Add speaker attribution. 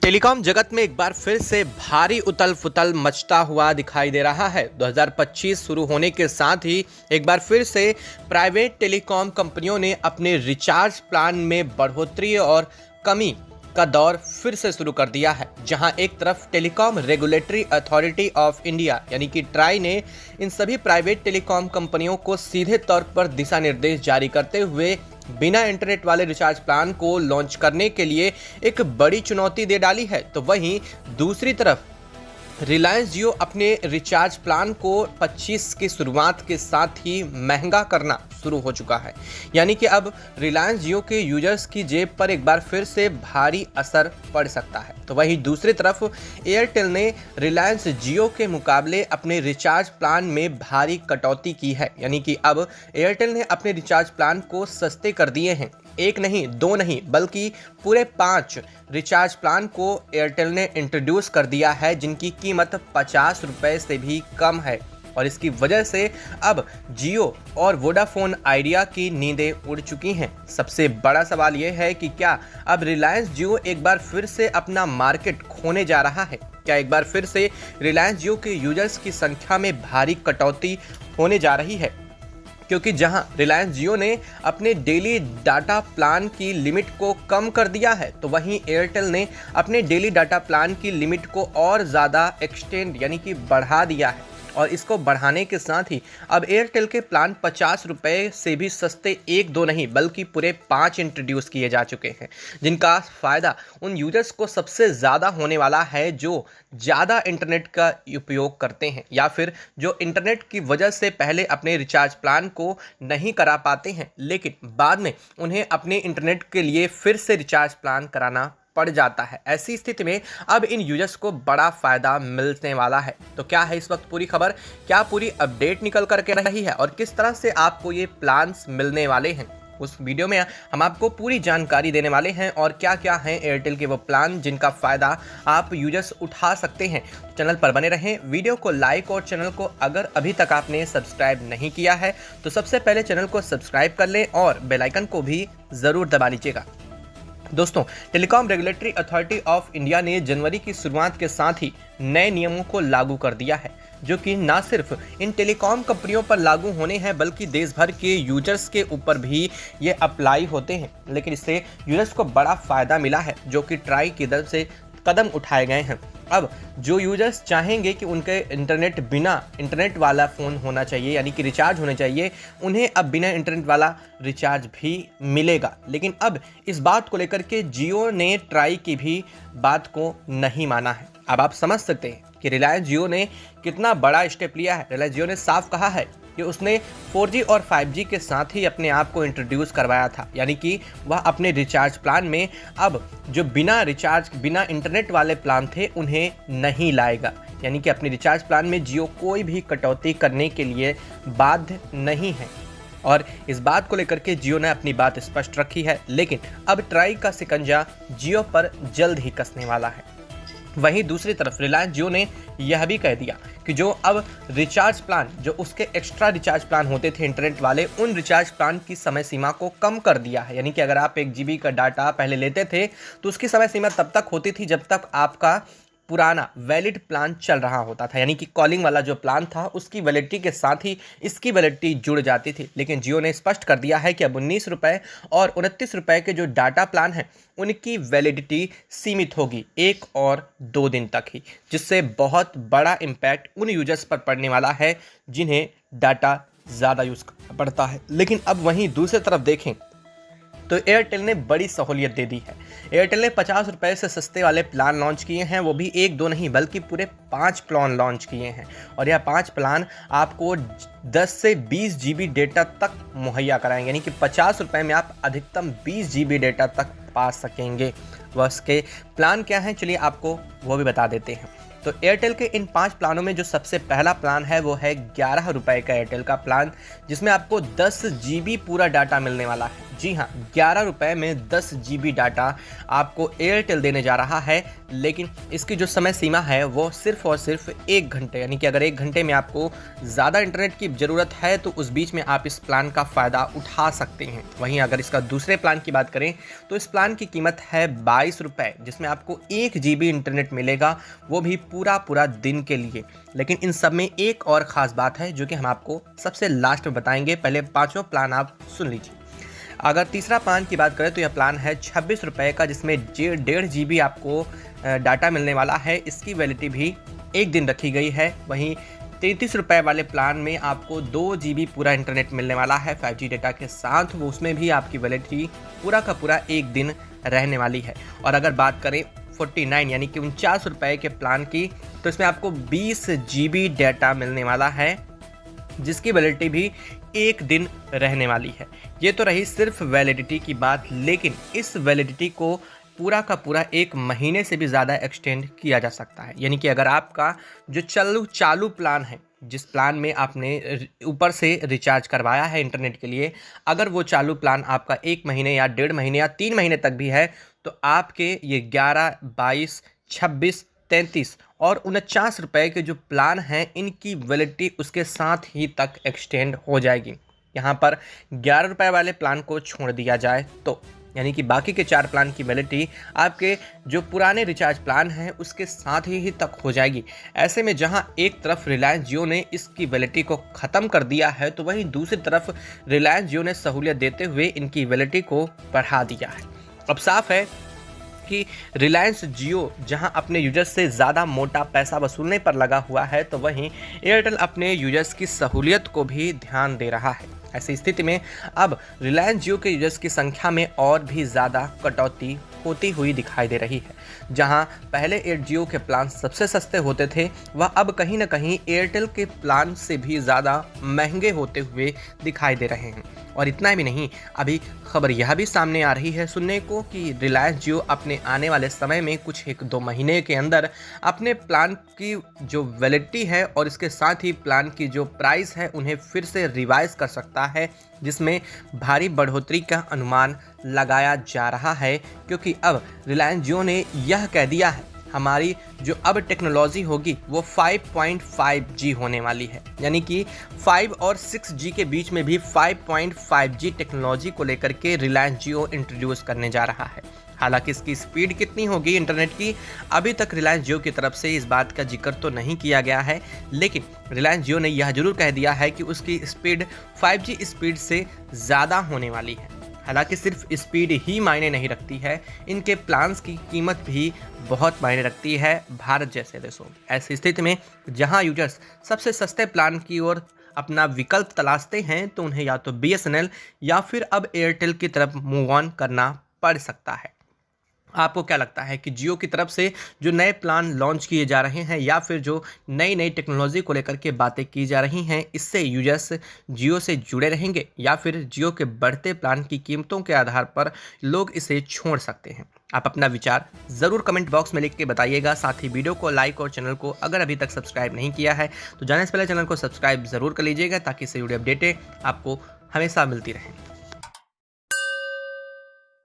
Speaker 1: Telecom जगत में एक बार फिर से भारी उथल पुथल मचता हुआ दिखाई दे रहा है। 2025 शुरू होने के साथ ही एक बार फिर से प्राइवेट टेलीकॉम कंपनियों ने अपने रिचार्ज प्लान में बढ़ोतरी और कमी का दौर फिर से शुरू कर दिया है। जहां एक तरफ telecom regulatory authority of India यानी कि ट्राई ने इन सभी प्राइवेट टेलीकॉम कंपनियों को सीधे तौर पर दिशा निर्देश जारी करते हुए बिना इंटरनेट वाले रिचार्ज प्लान को लॉन्च करने के लिए एक बड़ी चुनौती दे डाली है, तो वहीं दूसरी तरफ रिलायंस जियो अपने रिचार्ज प्लान को 25 की शुरुआत के साथ ही महंगा करना शुरू हो चुका है। यानी कि अब रिलायंस जियो के यूजर्स की जेब पर एक बार फिर से भारी असर पड़ सकता है। तो वहीं दूसरी तरफ एयरटेल ने रिलायंस जियो के मुकाबले अपने रिचार्ज प्लान में भारी कटौती की है। यानी कि अब एयरटेल ने अपने रिचार्ज प्लान को सस्ते कर दिए हैं। एक नहीं, दो नहीं, बल्कि पूरे 5 रिचार्ज प्लान को एयरटेल ने इंट्रोड्यूस कर दिया है, जिनकी कीमत 50 रुपये से भी कम है। और इसकी वजह से अब जियो और वोडाफोन आइडिया की नींदें उड़ चुकी हैं। सबसे बड़ा सवाल यह है कि क्या अब रिलायंस जियो एक बार फिर से अपना मार्केट खोने जा रहा है? क्या एक बार फिर से रिलायंस जियो के यूजर्स की संख्या में भारी कटौती होने जा रही है? क्योंकि जहां रिलायंस जियो ने अपने डेली डाटा प्लान की लिमिट को कम कर दिया है, तो वहीं एयरटेल ने अपने डेली डाटा प्लान की लिमिट को और ज़्यादा एक्सटेंड यानी कि बढ़ा दिया है। और इसको बढ़ाने के साथ ही अब एयरटेल के प्लान 50 रुपये से भी सस्ते एक दो नहीं बल्कि पूरे 5 इंट्रोड्यूस किए जा चुके हैं, जिनका फ़ायदा उन यूजर्स को सबसे ज़्यादा होने वाला है जो ज़्यादा इंटरनेट का उपयोग करते हैं या फिर जो इंटरनेट की वजह से पहले अपने रिचार्ज प्लान को नहीं करा पाते हैं, लेकिन बाद में उन्हें अपने इंटरनेट के लिए फिर से रिचार्ज प्लान कराना पड़ जाता है। ऐसी स्थिति में अब इन यूजर्स को बड़ा फायदा मिलने वाला है। तो क्या है इस वक्त पूरी खबर, क्या पूरी अपडेट निकल करके रही है और किस तरह से आपको ये प्लान्स मिलने वाले हैं, उस वीडियो में हम आपको पूरी जानकारी देने वाले हैं। और क्या क्या हैं एयरटेल के वो प्लान जिनका फ़ायदा आप यूजर्स उठा सकते हैं। तो चैनल पर बने रहें, वीडियो को लाइक और चैनल को अगर अभी तक आपने सब्सक्राइब नहीं किया है तो सबसे पहले चैनल को सब्सक्राइब कर लें और बेल आइकन को भी ज़रूर दबा लीजिएगा। दोस्तों, telecom regulatory authority of India ने जनवरी की शुरुआत के साथ ही नए नियमों को लागू कर दिया है, जो कि न सिर्फ इन टेलीकॉम कंपनियों पर लागू होने हैं बल्कि देश भर के यूजर्स के ऊपर भी ये अप्लाई होते हैं। लेकिन इससे यूजर्स को बड़ा फ़ायदा मिला है, जो कि ट्राई की तरफ से कदम उठाए गए हैं। अब जो यूजर्स चाहेंगे कि उनके बिना इंटरनेट वाला फ़ोन होना चाहिए यानी कि रिचार्ज होने चाहिए, उन्हें अब बिना इंटरनेट वाला रिचार्ज भी मिलेगा। लेकिन अब इस बात को लेकर के जियो ने ट्राई की भी बात को नहीं माना है। अब आप समझ सकते हैं कि रिलायंस जियो ने कितना बड़ा स्टेप लिया है। रिलायंस जियो ने साफ कहा है कि उसने 4G और 5G के साथ ही अपने आप को इंट्रोड्यूस करवाया था, यानी कि वह अपने रिचार्ज प्लान में अब जो बिना इंटरनेट वाले प्लान थे उन्हें नहीं लाएगा। यानी कि अपने रिचार्ज प्लान में जियो कोई भी कटौती करने के लिए बाध्य नहीं है। और इस बात को लेकर के जियो ने अपनी बात स्पष्ट रखी है। लेकिन अब ट्राई का शिकंजा जियो पर जल्द ही कसने वाला है। वहीं दूसरी तरफ रिलायंस जियो ने यह भी कह दिया कि जो अब रिचार्ज प्लान, जो उसके एक्स्ट्रा रिचार्ज प्लान होते थे इंटरनेट वाले, उन रिचार्ज प्लान की समय सीमा को कम कर दिया है। यानी कि अगर आप 1 GB का डाटा पहले लेते थे तो उसकी समय सीमा तब तक होती थी जब तक आपका पुराना वैलिड प्लान चल रहा होता था। यानी कि कॉलिंग वाला जो प्लान था उसकी वैलिडिटी के साथ ही इसकी वैलिडिटी जुड़ जाती थी। लेकिन जियो ने स्पष्ट कर दिया है कि अब 19 रुपये और 29 रुपये के जो डाटा प्लान हैं उनकी वैलिडिटी सीमित होगी 1 और 2 दिन तक ही, जिससे बहुत बड़ा इम्पैक्ट उन यूजर्स पर पड़ने वाला है जिन्हें डाटा ज़्यादा यूज़ करना पड़ता है। लेकिन अब वहीं दूसरी तरफ देखें तो एयरटेल ने बड़ी सहूलियत दे दी है। एयरटेल ने 50 रुपये से सस्ते वाले प्लान लॉन्च किए हैं, वो भी 1 2 नहीं बल्कि पूरे 5 प्लान लॉन्च किए हैं। और यह 5 प्लान आपको 10 से 20 GB डेटा तक मुहैया कराएंगे। यानी कि 50 रुपये में आप अधिकतम 20 GB डेटा तक पा सकेंगे। वह उसके प्लान क्या हैं, चलिए आपको वो भी बता देते हैं। तो एयरटेल के इन 5 प्लानों में जो सबसे पहला प्लान है वो है 11 रुपये का एयरटेल का प्लान, जिसमें आपको 10 GB पूरा डाटा मिलने वाला है। जी हाँ, 11 रुपये में 10 GB डाटा आपको एयरटेल देने जा रहा है, लेकिन इसकी जो समय सीमा है वो सिर्फ और सिर्फ 1 घंटे, यानी कि अगर 1 घंटे में आपको ज़्यादा इंटरनेट की ज़रूरत है तो उस बीच में आप इस प्लान का फ़ायदा उठा सकते हैं। वहीं अगर इसका दूसरे प्लान की बात करें तो इस प्लान की कीमत है 22 रुपये, जिसमें आपको 1 GB इंटरनेट मिलेगा, वो भी पूरा दिन के लिए। लेकिन इन सब में एक और ख़ास बात है जो कि हम आपको सबसे लास्ट में बताएंगे, पहले पाँचों प्लान आप सुन लीजिए। अगर तीसरा प्लान की बात करें तो यह प्लान है 26 रुपये का, जिसमें 1.5 GB आपको डाटा मिलने वाला है। इसकी वैलिडिटी भी 1 दिन रखी गई है। वहीं 33 रुपये वाले प्लान में आपको 2 GB पूरा इंटरनेट मिलने वाला है 5G डेटा के साथ, वो उसमें भी आपकी वैलिडिटी पूरा का पूरा 1 दिन रहने वाली है। और अगर बात करें 49 यानी कि 49 रुपये के प्लान की, तो इसमें आपको 20 GB डाटा मिलने वाला है, जिसकी वैलिडिटी भी 1 दिन रहने वाली है। ये तो रही सिर्फ वैलिडिटी की बात, लेकिन इस वैलिडिटी को पूरा का पूरा 1 महीने से भी ज़्यादा एक्सटेंड किया जा सकता है। यानी कि अगर आपका जो चालू प्लान है, जिस प्लान में आपने ऊपर से रिचार्ज करवाया है इंटरनेट के लिए, अगर वो चालू प्लान आपका 1 महीने या 1.5 महीने या 3 महीने तक भी है, तो आपके ये 11, 22, 26, 33 और 49 रुपये के जो प्लान हैं, इनकी वैलिडिटी उसके साथ ही तक एक्सटेंड हो जाएगी। यहाँ पर 11 रुपये वाले प्लान को छोड़ दिया जाए तो, यानी कि बाकी के 4 प्लान की वैलिडिटी आपके जो पुराने रिचार्ज प्लान हैं उसके साथ ही तक हो जाएगी। ऐसे में जहां एक तरफ रिलायंस जियो ने इसकी वैलिडिटी को ख़त्म कर दिया है, तो वहीं दूसरी तरफ रिलायंस जियो ने सहूलियत देते हुए इनकी वैलिडिटी को बढ़ा दिया है। अब साफ है कि रिलायंस जियो जहां अपने यूजर्स से ज़्यादा मोटा पैसा वसूलने पर लगा हुआ है, तो वहीं एयरटेल अपने यूजर्स की सहूलियत को भी ध्यान दे रहा है। ऐसी स्थिति में अब रिलायंस जियो के यूजर्स की संख्या में और भी ज़्यादा कटौती होती हुई दिखाई दे रही है। जहां पहले एयर जियो के प्लान सबसे सस्ते होते थे, वह अब कहीं ना कहीं एयरटेल के प्लान से भी ज़्यादा महंगे होते हुए दिखाई दे रहे हैं। और इतना भी नहीं, अभी खबर यह भी सामने आ रही है सुनने को कि रिलायंस जियो अपने आने वाले समय में कुछ 1-2 महीने के अंदर अपने प्लान की जो वैलिडिटी है और इसके साथ ही प्लान की जो प्राइस है उन्हें फिर से रिवाइज कर सकता है, जिसमें भारी बढ़ोतरी का अनुमान लगाया जा रहा है। क्योंकि अब रिलायंस जियो ने यह कह दिया है, हमारी जो अब टेक्नोलॉजी होगी वो 5.5G होने वाली है, यानी कि 5 और 6G के बीच में भी 5.5G टेक्नोलॉजी को लेकर के रिलायंस जियो इंट्रोड्यूस करने जा रहा है। हालांकि इसकी स्पीड कितनी होगी इंटरनेट की, अभी तक रिलायंस जियो की तरफ से इस बात का जिक्र तो नहीं किया गया है, लेकिन रिलायंस जियो ने यह जरूर कह दिया है कि उसकी स्पीड 5G स्पीड से ज़्यादा होने वाली है। हालांकि सिर्फ स्पीड ही मायने नहीं रखती है, इनके प्लान्स की कीमत भी बहुत मायने रखती है भारत जैसे देशों में। ऐसी स्थिति में जहां यूजर्स सबसे सस्ते प्लान की ओर अपना विकल्प तलाशते हैं, तो उन्हें या तो BSNL या फिर अब एयरटेल की तरफ मूव ऑन करना पड़ सकता है। आपको क्या लगता है कि जियो की तरफ से जो नए प्लान लॉन्च किए जा रहे हैं या फिर जो नई टेक्नोलॉजी को लेकर के बातें की जा रही हैं, इससे यूजर्स जियो से जुड़े रहेंगे या फिर जियो के बढ़ते प्लान की कीमतों के आधार पर लोग इसे छोड़ सकते हैं? आप अपना विचार ज़रूर कमेंट बॉक्स में लिख के बताइएगा। साथ ही वीडियो को लाइक और चैनल को अगर अभी तक सब्सक्राइब नहीं किया है तो जाने से पहले चैनल को सब्सक्राइब ज़रूर कर लीजिएगा, ताकि इससे जुड़े अपडेटें आपको हमेशा मिलती रहें।